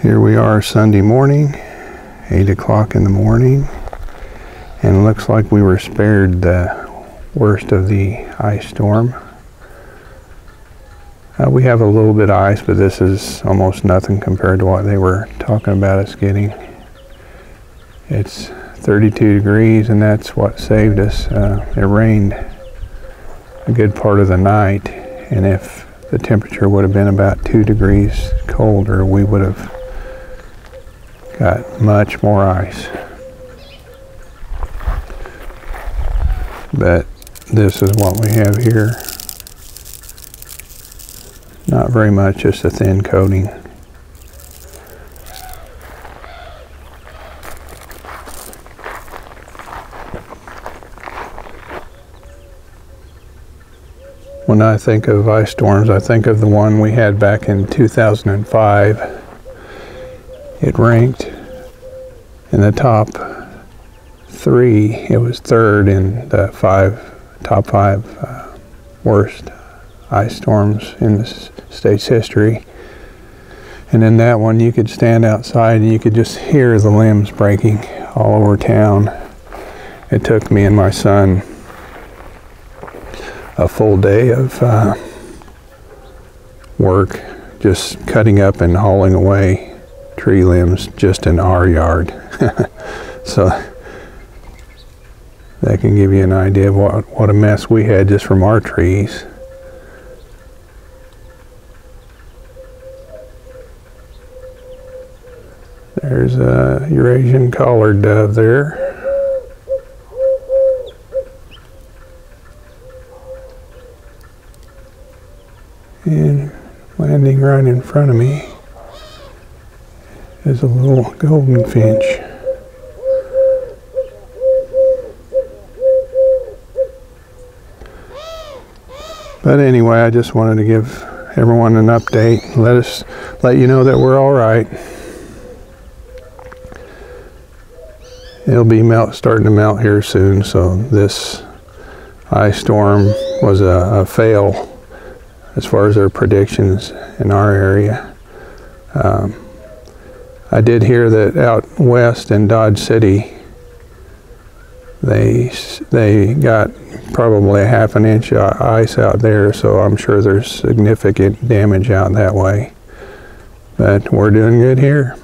Here we are Sunday morning, 8 o'clock in the morning, and it looks like we were spared the worst of the ice storm. We have a little bit of ice, but this is almost nothing compared to what they were talking about us getting. It's 32 degrees, and that's what saved us. It rained a good part of the night, and if the temperature would have been about 2 degrees colder, we would have got much more ice. But this is what we have here. Not very much, just a thin coating. When I think of ice storms, I think of the one we had back in 2005. It ranked in the top 3. It was third in the top five worst ice storms in the state's history. And in that one, you could stand outside and you could just hear the limbs breaking all over town. It took me and my son a full day of work just cutting up and hauling away tree limbs just in our yard. So that can give you an idea of what a mess we had just from our trees. There's a Eurasian collared dove there. And landing right in front of me is a little golden finch. But anyway, I just wanted to give everyone an update. Let you know that we're all right. It'll be starting to melt here soon, so this ice storm was a fail as far as their predictions in our area. I did hear that out west in Dodge City, they got probably a half an inch of ice out there, so I'm sure there's significant damage out that way. But we're doing good here.